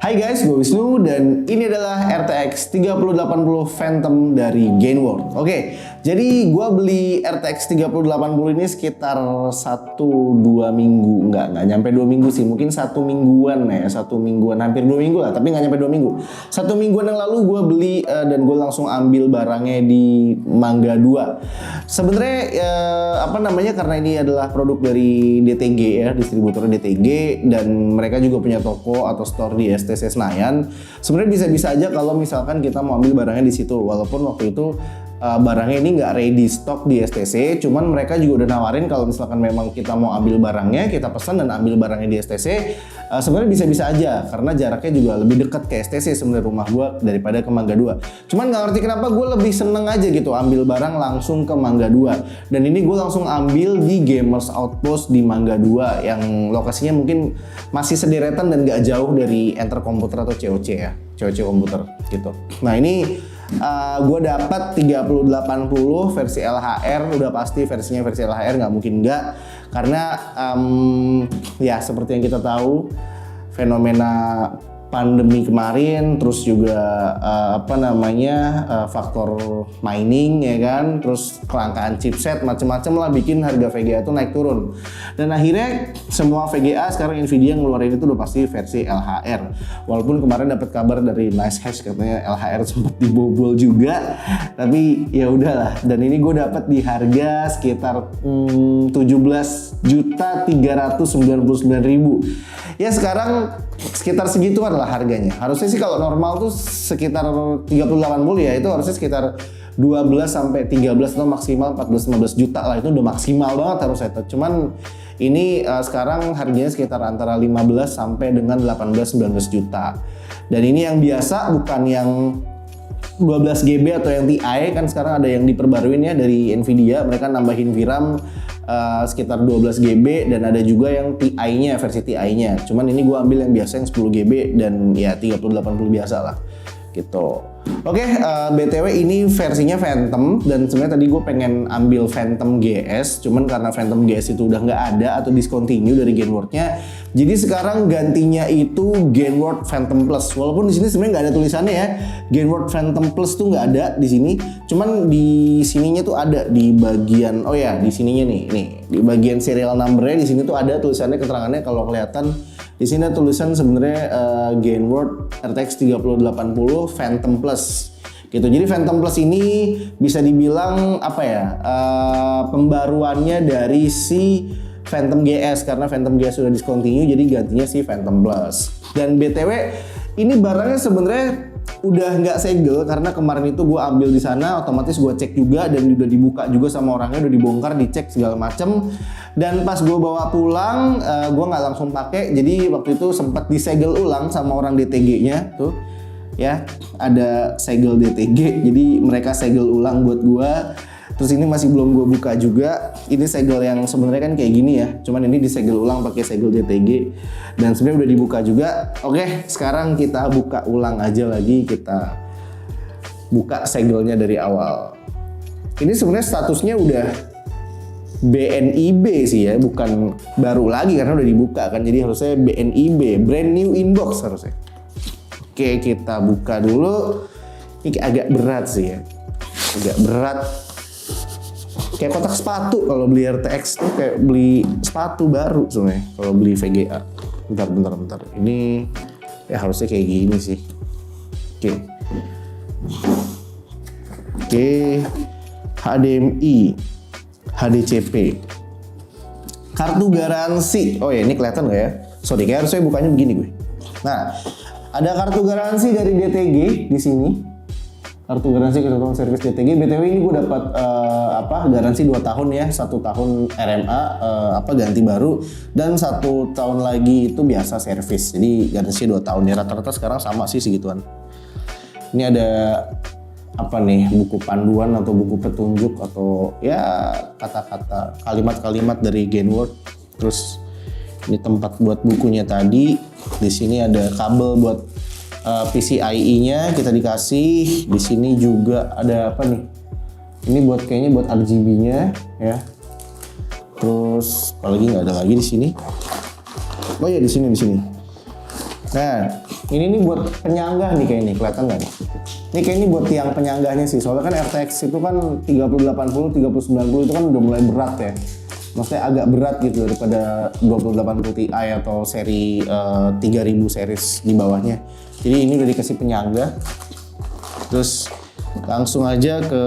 Hai guys, gue Wisnu dan ini adalah RTX 3080 Phantom dari Gainward. Oke, jadi gue beli RTX 3080 ini sekitar 1-2 minggu, nggak nyampe 2 minggu sih, mungkin 1 mingguan ya, 1 mingguan, hampir 2 minggu lah, tapi nggak nyampe 2 minggu. 1 mingguan yang lalu gue beli dan gue langsung ambil barangnya di Mangga 2. Sebenarnya karena ini adalah produk dari DTG ya, distributor DTG, dan mereka juga punya toko atau store di STC Senayan. Sebenarnya bisa-bisa aja kalau misalkan kita mau ambil barangnya di situ, walaupun waktu itu barangnya ini nggak ready stock di STC, cuman mereka juga udah nawarin kalau misalkan memang kita mau ambil barangnya, kita pesan dan ambil barangnya di STC, sebenarnya bisa-bisa aja karena jaraknya juga lebih dekat ke STC sebenarnya rumah gue daripada ke Mangga 2. Cuman nggak ngerti kenapa gue lebih seneng aja gitu ambil barang langsung ke Mangga 2. Dan ini gue langsung ambil di Gamers Outpost di Mangga 2 yang lokasinya mungkin masih sederetan dan nggak jauh dari Enter Komputer atau COC ya, COC Komputer gitu. Nah ini gue dapat 3080 versi LHR, udah pasti versinya versi LHR, nggak mungkin nggak, karena ya seperti yang kita tahu fenomena pandemi kemarin, terus juga faktor mining ya kan, terus kelangkaan chipset macem-macem lah bikin harga VGA itu naik turun. Dan akhirnya semua VGA sekarang Nvidia ngeluarin itu udah pasti versi LHR. Walaupun kemarin dapat kabar dari NiceHash katanya LHR sempat dibobol juga, tapi ya udahlah. Dan ini gue dapat di harga sekitar 17.399.000. Ya sekarang sekitar segituan lah harganya. Harusnya sih kalau normal tuh sekitar 3080 ya, itu harusnya sekitar 12 sampai 13 atau maksimal 14-15 juta lah, itu udah maksimal banget harusnya. Cuman ini sekarang harganya sekitar antara 15 sampai dengan 18-19 juta. Dan ini yang biasa, bukan yang 12 GB atau yang TI, kan sekarang ada yang diperbaruin ya dari Nvidia, mereka nambahin VRAM sekitar 12 GB dan ada juga yang TI-nya, versi TI-nya. Cuman ini gue ambil yang biasa yang 10 GB dan ya 3080 biasa lah gitu. Oke, BTW ini versinya Phantom, dan sebenarnya tadi gue pengen ambil Phantom GS, cuman karena Phantom GS itu udah nggak ada atau discontinue dari Gainward-nya, jadi sekarang gantinya itu Gainward Phantom Plus. Walaupun di sini sebenarnya nggak ada tulisannya ya, Gainward Phantom Plus tuh nggak ada di sini, cuman di sininya tuh ada di bagian, oh ya di sininya nih di bagian serial number-nya di sini tuh ada tulisannya, keterangannya kalau kelihatan. Di sini ada tulisan sebenarnya Gainward RTX 3080 Phantom Plus gitu. Jadi Phantom Plus ini bisa dibilang pembaruannya dari si Phantom GS, karena Phantom GS sudah discontinue, jadi gantinya si Phantom Plus. Dan BTW ini barangnya sebenarnya udah nggak segel, karena kemarin itu gue ambil di sana, otomatis gue cek juga dan udah dibuka juga sama orangnya, udah dibongkar, dicek segala macem. Dan pas gue bawa pulang, gue nggak langsung pakai, jadi waktu itu sempat disegel ulang sama orang DTG-nya tuh ya, ada segel DTG, jadi mereka segel ulang buat gue. Terus ini masih belum gue buka juga. Ini segel yang sebenarnya kan kayak gini ya, cuman ini disegel ulang pakai segel DTG dan sebenarnya udah dibuka juga. Oke, sekarang kita buka ulang aja lagi, kita buka segelnya dari awal. Ini sebenarnya statusnya udah BNIB sih ya, bukan baru lagi karena udah dibuka kan, jadi harusnya BNIB, brand new inbox harusnya. Oke, kita buka dulu. Ini agak berat sih ya, agak berat. Kayak kotak sepatu kalau beli RTX tuh, kayak beli sepatu baru sebenarnya kalau beli VGA. Bentar. Ini ya harusnya kayak gini sih. Oke. HDMI, HDCP, kartu garansi. Oh ya, ini kelihatan nggak ya? Sorry, kayak harusnya bukanya begini gue. Nah, ada kartu garansi dari DTG di sini. Kartu garansi keseluruhan servis DTG. BTW ini gue dapat garansi 2 tahun ya, 1 tahun RMA ganti baru, dan 1 tahun lagi itu biasa servis. Jadi garansi 2 tahun ya, rata-rata sekarang sama sih segituan. Ini ada buku panduan atau buku petunjuk atau ya kata-kata, kalimat-kalimat dari Gainward. Terus ini tempat buat bukunya tadi. Di sini ada kabel buat PCIe-nya kita dikasih. Di sini juga ada ini kayaknya buat RGB-nya ya. Terus apalagi nggak ada lagi di sini. Oh ya di sini. Nah, Ini nih buat penyangga nih kayak ini, kelihatan nggak nih? Ini kayak ini buat tiang penyangganya sih, soalnya kan RTX itu kan 3080, 3090 itu kan udah mulai berat ya. Maksudnya agak berat gitu daripada 2080 Ti atau seri 3000 series di bawahnya. Jadi ini udah dikasih penyangga. Terus langsung aja ke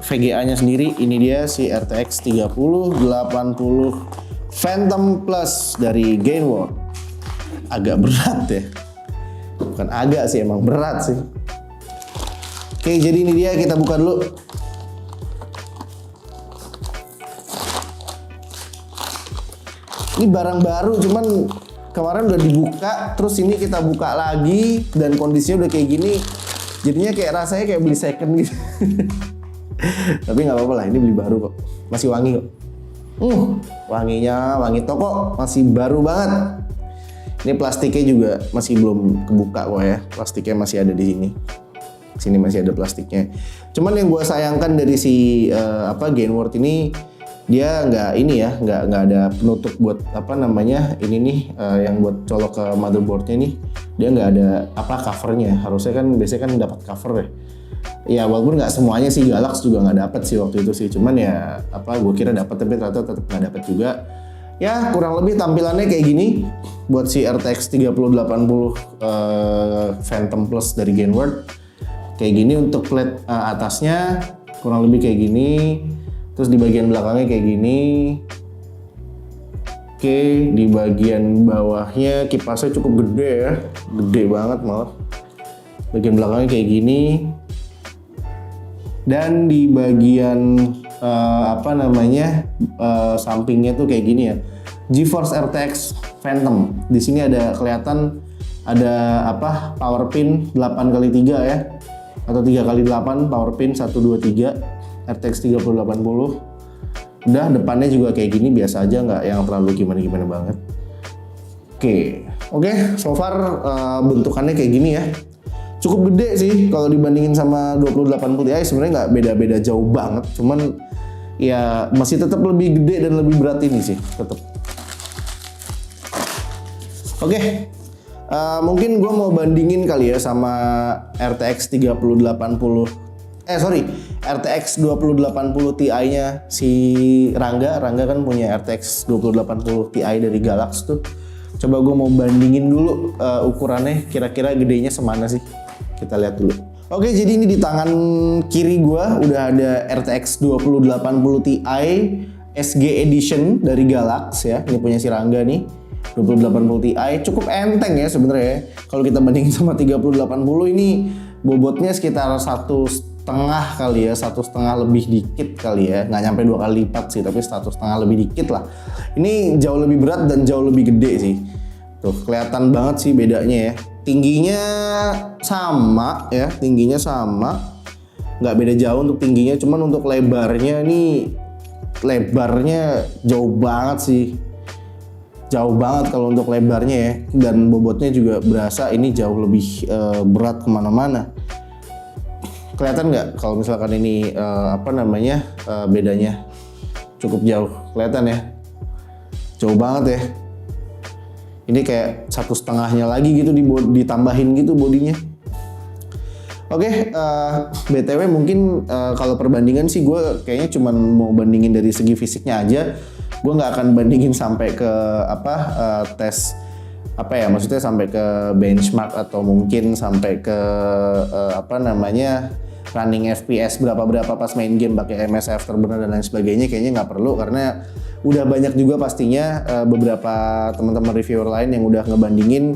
VGA-nya sendiri. Ini dia si RTX 3080 Phantom Plus dari Gainward. Agak berat ya. Bukan agak sih, emang berat sih. Oke, jadi ini dia, kita buka dulu. Ini barang baru, cuman kemarin udah dibuka, terus ini kita buka lagi dan kondisinya udah kayak gini. Jadinya kayak rasanya kayak beli second gitu. Tapi nggak apa-apa lah, ini beli baru kok. Masih wangi kok. Wanginya wangi toko, masih baru banget. Ini plastiknya juga masih belum kebuka kok ya. Plastiknya masih ada di sini. Sini masih ada plastiknya. Cuman yang gue sayangkan dari si Gainward ini, dia nggak ada penutup buat ini nih yang buat colok ke motherboardnya nih. Dia nggak ada covernya. Harusnya kan biasanya kan dapat cover ya. Ya walaupun nggak semuanya sih, Galax juga nggak dapat sih waktu itu sih. Cuman ya gue kira dapat, tapi ternyata tetap nggak dapat juga. Ya kurang lebih tampilannya kayak gini buat si RTX 3080 Phantom Plus dari Gainward. Kayak gini untuk plate atasnya kurang lebih kayak gini. Terus di bagian belakangnya kayak gini. Oke, di bagian bawahnya kipasnya cukup gede ya. Gede banget malah. Bagian belakangnya kayak gini. Dan di bagian sampingnya tuh kayak gini ya. GeForce RTX Phantom. Di sini ada kelihatan ada power pin 8x3 ya. Atau 3x8 power pin 1 2 3 RTX 3080. Udah, depannya juga kayak gini biasa aja, nggak yang terlalu gimana-gimana banget. Oke, so far bentukannya kayak gini ya. Cukup gede sih kalau dibandingin sama 2080 Ti, sebenarnya nggak beda-beda jauh banget. Cuman ya masih tetap lebih gede dan lebih berat ini sih, tetap. Mungkin gue mau bandingin kali ya sama RTX 2080 Ti-nya si Rangga kan punya RTX 2080 Ti dari Galax tuh. Coba gue mau bandingin dulu ukurannya kira-kira gedenya semana sih. Kita lihat dulu. Oke, jadi ini di tangan kiri gue udah ada RTX 2080 Ti SG Edition dari Galax ya. Ini punya si Rangga nih. 2080 Ti cukup enteng ya sebenarnya. Kalau kita bandingin sama 3080 ini bobotnya sekitar 1,5 kali ya, 1,5 lebih dikit kali ya, nggak nyampe 2 kali lipat sih, tapi 1,5 lebih dikit lah. Ini jauh lebih berat dan jauh lebih gede sih. Tuh kelihatan banget sih bedanya ya. Tingginya sama ya, nggak beda jauh untuk tingginya, cuman untuk lebarnya nih, lebarnya jauh banget sih. Jauh banget kalau untuk lebarnya ya, dan bobotnya juga berasa ini jauh lebih berat kemana-mana. Kelihatan nggak kalau misalkan ini bedanya cukup jauh, kelihatan ya, jauh banget ya. Ini kayak 1,5-nya lagi gitu ditambahin gitu bodinya. BTW mungkin kalau perbandingan sih gue kayaknya cuman mau bandingin dari segi fisiknya aja. Gue nggak akan bandingin sampai ke tes maksudnya sampai ke benchmark atau mungkin sampai ke running FPS berapa pas main game pakai MS Afterburner dan lain sebagainya. Kayaknya nggak perlu, karena udah banyak juga pastinya beberapa teman-teman reviewer lain yang udah ngebandingin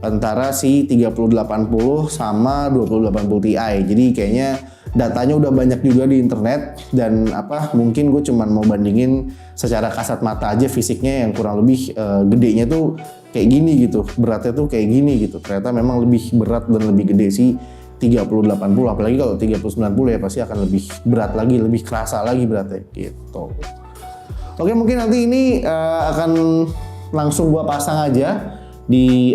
antara si 3080 sama 2080 Ti. Jadi kayaknya datanya udah banyak juga di internet, dan mungkin gue cuman mau bandingin secara kasat mata aja fisiknya yang kurang lebih gedenya tuh kayak gini gitu, beratnya tuh kayak gini gitu. Ternyata memang lebih berat dan lebih gede sih 3080, apalagi kalau 3090 ya pasti akan lebih berat lagi, lebih kerasa lagi beratnya gitu. Oke, mungkin nanti ini akan langsung gua pasang aja di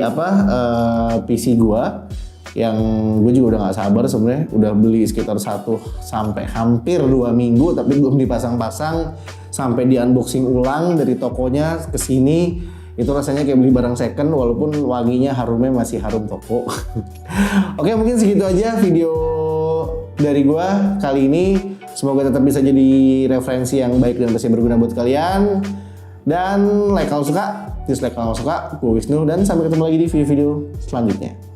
PC gua, yang gue juga udah nggak sabar sebenarnya. Udah beli sekitar 1 sampai hampir 2 minggu tapi belum dipasang-pasang, sampai di unboxing ulang dari tokonya ke sini. Itu rasanya kayak beli barang second walaupun wanginya harumnya masih harum toko. Oke, mungkin segitu aja video dari gua kali ini. Semoga tetap bisa jadi referensi yang baik dan pasti berguna buat kalian. Dan like kalau suka, dislike kalau suka. Gue Wisnu dan sampai ketemu lagi di video-video selanjutnya.